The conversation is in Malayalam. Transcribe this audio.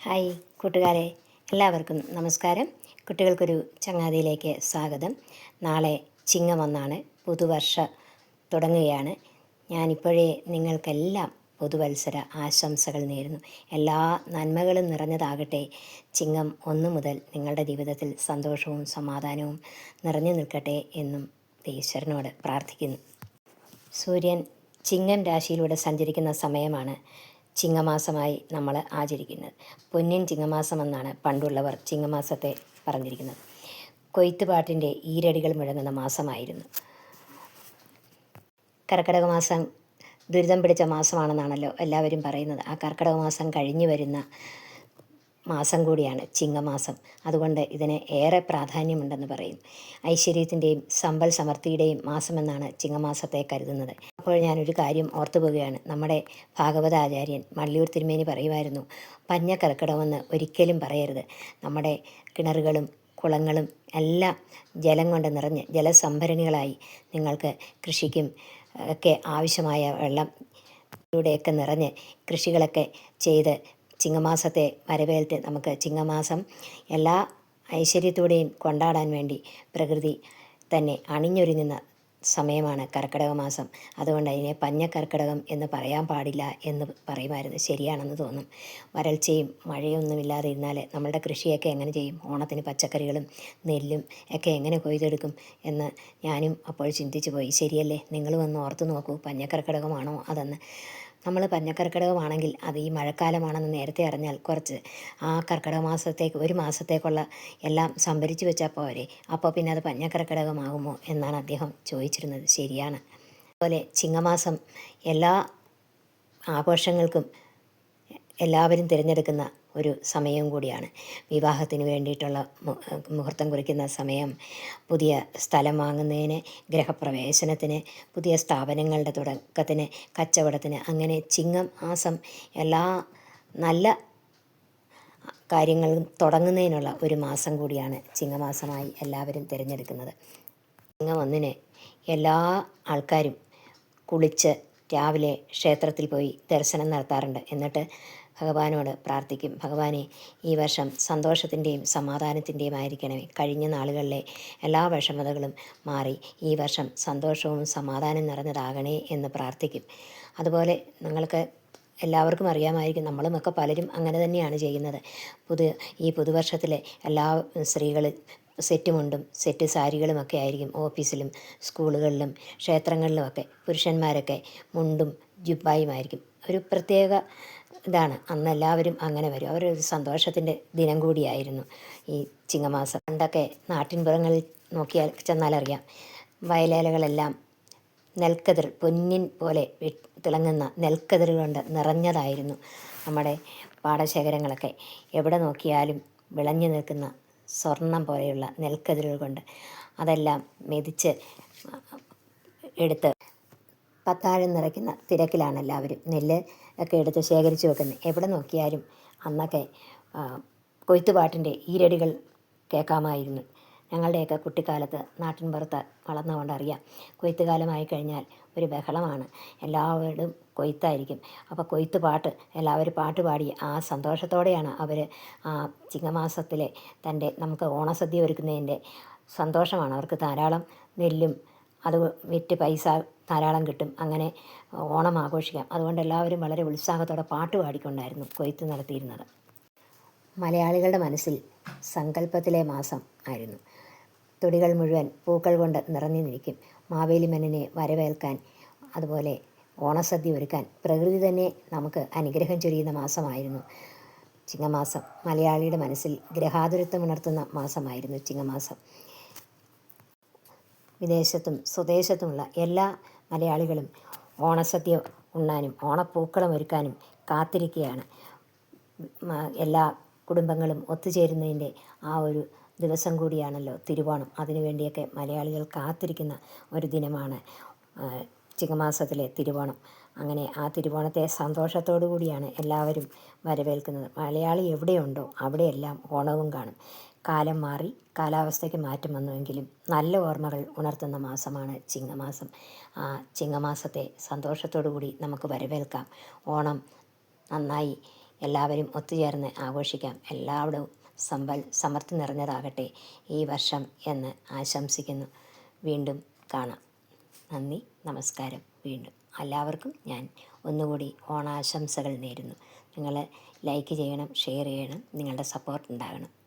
ഹായ് കൂട്ടുകാരെ, എല്ലാവർക്കും നമസ്കാരം. കുട്ടികൾക്കൊരു ചങ്ങാതിയിലേക്ക് സ്വാഗതം. നാളെ ചിങ്ങമൊന്നാണ്, പുതുവർഷ തുടങ്ങുകയാണ്. ഞാനിപ്പോഴേ നിങ്ങൾക്കെല്ലാം പുതുവത്സര ആശംസകൾ നേരുന്നു. എല്ലാ നന്മകളും നിറഞ്ഞതാകട്ടെ. ചിങ്ങം 1 മുതൽ നിങ്ങളുടെ ജീവിതത്തിൽ സന്തോഷവും സമാധാനവും നിറഞ്ഞു നിൽക്കട്ടെ എന്നും ഈശ്വരനോട് പ്രാർത്ഥിക്കുന്നു. സൂര്യൻ ചിങ്ങം രാശിയിലൂടെ സഞ്ചരിക്കുന്ന സമയമാണ് ചിങ്ങമാസമായി നമ്മൾ ആചരിക്കുന്നത്. പൊന്നിൻ ചിങ്ങമാസമെന്നാണ് പണ്ടുള്ളവർ ചിങ്ങമാസത്തെ പറഞ്ഞിരിക്കുന്നത്. കൊയ്ത്തുപാട്ടിൻ്റെ ഈരടികൾ മുഴങ്ങുന്ന മാസമായിരുന്നു. കർക്കിടക മാസം ദുരിതം പിടിച്ച മാസമാണെന്നാണല്ലോ എല്ലാവരും പറയുന്നത്. ആ കർക്കിടക മാസം കഴിഞ്ഞു വരുന്ന മാസം കൂടിയാണ് ചിങ്ങമാസം. അതുകൊണ്ട് ഇതിന് ഏറെ പ്രാധാന്യമുണ്ടെന്ന് പറയും. ഐശ്വര്യത്തിൻ്റെയും സമ്പൽ സമൃദ്ധിയുടെയും മാസമെന്നാണ് ചിങ്ങമാസത്തെ കരുതുന്നത്. അപ്പോൾ ഞാനൊരു കാര്യം ഓർത്തുപോവുകയാണ്. നമ്മുടെ ഭാഗവതാചാര്യൻ മള്ളിയൂർ തിരുമേനി പറയുമായിരുന്നു, പഞ്ഞ കർക്കിടകമെന്ന് ഒരിക്കലും പറയരുത്. നമ്മുടെ കിണറുകളും കുളങ്ങളും എല്ലാം ജലം കൊണ്ട് നിറഞ്ഞ് ജലസംഭരണികളായി നിങ്ങൾക്ക് കൃഷിക്കും ഒക്കെ ആവശ്യമായ വെള്ളം ൂടെയൊക്കെ നിറഞ്ഞ് കൃഷികളൊക്കെ ചെയ്ത് ചിങ്ങമാസത്തെ വരവേൽത്ത് നമുക്ക് ചിങ്ങമാസം എല്ലാ ഐശ്വര്യത്തോടെയും കൊണ്ടാടാൻ വേണ്ടി പ്രകൃതി തന്നെ അണിഞ്ഞൊരുങ്ങുന്ന സമയമാണ് കർക്കിടക മാസം. അതുകൊണ്ട് അതിനെ പഞ്ഞക്കർക്കിടകം എന്ന് പറയാൻ പാടില്ല എന്ന് പറയുമായിരുന്നു. ശരിയാണെന്ന് തോന്നും. വരൾച്ചയും മഴയൊന്നുമില്ലാതെ ഇരുന്നാൽ നമ്മളുടെ കൃഷിയൊക്കെ എങ്ങനെ ചെയ്യും? ഓണത്തിന് പച്ചക്കറികളും നെല്ലും ഒക്കെ എങ്ങനെ കൊയ്തെടുക്കും എന്ന് ഞാനും അപ്പോൾ ചിന്തിച്ചു പോയി. ശരിയല്ലേ? നിങ്ങളും ഒന്ന് ഓർത്ത് നോക്കൂ, പഞ്ഞക്കർക്കിടകമാണോ അതെന്ന്. നമ്മൾ പഞ്ഞക്കർക്കിടകമാണെങ്കിൽ അത് ഈ മഴക്കാലമാണെന്ന് നേരത്തെ അറിഞ്ഞാൽ കുറച്ച് ആ കർക്കിടക മാസത്തേക്ക് ഒരു മാസത്തേക്കുള്ള എല്ലാം സംഭരിച്ചു വെച്ചാൽ പോരെ. അപ്പോൾ പിന്നെ അത് പഞ്ഞക്കർക്കിടകമാകുമോ എന്നാണ് അദ്ദേഹം ചോദിച്ചിരുന്നത്. ശരിയാണ്. അതുപോലെ ചിങ്ങമാസം എല്ലാ ആഘോഷങ്ങൾക്കും എല്ലാവരും തിരഞ്ഞെടുക്കുന്ന ഒരു സമയവും കൂടിയാണ്. വിവാഹത്തിന് വേണ്ടിയിട്ടുള്ള മുഹൂർത്തം കുറിക്കുന്ന സമയം, പുതിയ സ്ഥലം വാങ്ങുന്നതിന്, ഗൃഹപ്രവേശനത്തിന്, പുതിയ സ്ഥാപനങ്ങളുടെ തുടക്കത്തിന്, കച്ചവടത്തിന്, അങ്ങനെ ചിങ്ങം മാസം എല്ലാ നല്ല കാര്യങ്ങളും തുടങ്ങുന്നതിനുള്ള ഒരു മാസം കൂടിയാണ് ചിങ്ങമാസമായി എല്ലാവരും തിരഞ്ഞെടുക്കുന്നത്. ചിങ്ങം 1 എല്ലാ ആൾക്കാരും കുളിച്ച് രാവിലെ ക്ഷേത്രത്തിൽ പോയി ദർശനം നടത്താറുണ്ട്. എന്നിട്ട് ഭഗവാനോട് പ്രാർത്ഥിക്കും, ഭഗവാനെ ഈ വർഷം സന്തോഷത്തിൻ്റെയും സമാധാനത്തിൻ്റെയും ആയിരിക്കണമേ. കഴിഞ്ഞ നാളുകളിലെ എല്ലാ വിഷമതകളും മാറി ഈ വർഷം സന്തോഷവും സമാധാനം നിറഞ്ഞതാകണേ എന്ന് പ്രാർത്ഥിക്കും. അതുപോലെ നിങ്ങൾക്ക് എല്ലാവർക്കും അറിയാമായിരിക്കും, നമ്മളുമൊക്കെ പലരും അങ്ങനെ തന്നെയാണ് ചെയ്യുന്നത്. ഈ പുതുവർഷത്തിലെ എല്ലാ സ്ത്രീകളും സെറ്റ് മുണ്ടും സെറ്റ് സാരികളുമൊക്കെ ആയിരിക്കും ഓഫീസിലും സ്കൂളുകളിലും ക്ഷേത്രങ്ങളിലുമൊക്കെ. പുരുഷന്മാരൊക്കെ മുണ്ടും ജുബ്ബായുമായിരിക്കും. ഒരു പ്രത്യേക ഇതാണ്. അന്ന് എല്ലാവരും അങ്ങനെ വരും. അവരൊരു സന്തോഷത്തിൻ്റെ ദിനം കൂടിയായിരുന്നു ഈ ചിങ്ങമാസം. പണ്ടൊക്കെ നാട്ടിൻപുറങ്ങളിൽ നോക്കിയാൽ ചെന്നാലറിയാം, വയലേലകളെല്ലാം നെൽക്കതിർ, പൊന്നിൻ പോലെ തിളങ്ങുന്ന നെൽക്കതിർ കൊണ്ട് നിറഞ്ഞതായിരുന്നു നമ്മുടെ പാടശേഖരങ്ങളൊക്കെ. എവിടെ നോക്കിയാലും വിളഞ്ഞു നിൽക്കുന്ന സ്വർണം പോലെയുള്ള നെൽക്കതിരുകൾ കൊണ്ട് അതെല്ലാം മെതിച്ച് എടുത്ത് പത്താഴം നിറയ്ക്കുന്ന തിരക്കിലാണ് എല്ലാവരും. നെല്ല് ഒക്കെ എടുത്ത് ശേഖരിച്ച് വെക്കുന്നത്. എവിടെ നോക്കിയാലും അന്നൊക്കെ കൊയ്ത്തുപാട്ടിൻ്റെ ഈരടികൾ കേൾക്കാമായിരുന്നു. ഞങ്ങളുടെയൊക്കെ കുട്ടിക്കാലത്ത് നാട്ടിൻപുറത്ത് വളർന്നുകൊണ്ടറിയാം, കൊയ്ത്തുകാലമായി കഴിഞ്ഞാൽ ഒരു ബഹളമാണ്. എല്ലാവരും കൊയ്ത്തായിരിക്കും. അപ്പോൾ കൊയ്ത്തുപാട്ട് എല്ലാവരും പാട്ട് പാടി ആ സന്തോഷത്തോടെയാണ് അവർ ആ ചിങ്ങമാസത്തിലെ നമുക്ക് ഓണസദ്യ ഒരുക്കുന്നതിൻ്റെ സന്തോഷമാണ്. അവർക്ക് ധാരാളം നെല്ലും അത് വിറ്റ് പൈസ ധാരാളം കിട്ടും. അങ്ങനെ ഓണം ആഘോഷിക്കാം. അതുകൊണ്ട് എല്ലാവരും വളരെ ഉത്സാഹത്തോടെ പാട്ട് പാടിക്കൊണ്ടായിരുന്നു കൊയ്ത്ത് നടത്തിയിരുന്നത്. മലയാളികളുടെ മനസ്സിൽ സങ്കല്പത്തിലെ മാസം ആയിരുന്നു. തൊടികൾ മുഴുവൻ പൂക്കൾ കൊണ്ട് നിറഞ്ഞു നിൽക്കും. മാവേലി മന്നനെ വരവേൽക്കാൻ, അതുപോലെ ഓണസദ്യ ഒരുക്കാൻ പ്രകൃതി തന്നെ നമുക്ക് അനുഗ്രഹം ചൊരിയുന്ന മാസമായിരുന്നു ചിങ്ങമാസം. മലയാളിയുടെ മനസ്സിൽ ഗ്രഹാതുരത്വമുണർത്തുന്ന മാസമായിരുന്നു ചിങ്ങമാസം. വിദേശത്തും സ്വദേശത്തുമുള്ള എല്ലാ മലയാളികളും ഓണസദ്യ ഉണ്ണാനും ഓണപ്പൂക്കളം ഒരുക്കാനും കാത്തിരിക്കുകയാണ്. എല്ലാ കുടുംബങ്ങളും ഒത്തുചേരുന്നതിൻ്റെ ആ ഒരു ദിവസം കൂടിയാണല്ലോ തിരുവോണം. അതിനുവേണ്ടിയൊക്കെ മലയാളികൾ കാത്തിരിക്കുന്ന ഒരു ദിനമാണ് ചിങ്ങമാസത്തിലെ തിരുവോണം. അങ്ങനെ ആ തിരുവോണത്തെ സന്തോഷത്തോടു കൂടിയാണ് എല്ലാവരും വരവേൽക്കുന്നത്. മലയാളി എവിടെയുണ്ടോ അവിടെയെല്ലാം ഓണവും കാണും. കാലം മാറി, കാലാവസ്ഥയ്ക്ക് മാറ്റം വന്നുവെങ്കിലും നല്ല ഓർമ്മകൾ ഉണർത്തുന്ന മാസമാണ് ചിങ്ങമാസം. ആ ചിങ്ങമാസത്തെ സന്തോഷത്തോടു കൂടി നമുക്ക് വരവേൽക്കാം. ഓണം നന്നായി എല്ലാവരും ഒത്തുചേർന്ന് ആഘോഷിക്കാം. എല്ലായിടവും സമൃദ്ധി നിറഞ്ഞതാകട്ടെ ഈ വർഷം എന്ന് ആശംസിക്കുന്നു. വീണ്ടും കാണാം. നന്ദി, നമസ്കാരം. വീണ്ടും എല്ലാവർക്കും ഞാൻ ഒന്നുകൂടി ഓണാശംസകൾ നേരുന്നു. നിങ്ങൾ ലൈക്ക് ചെയ്യണം, ഷെയർ ചെയ്യണം, നിങ്ങളുടെ സപ്പോർട്ട് ഉണ്ടാകണം.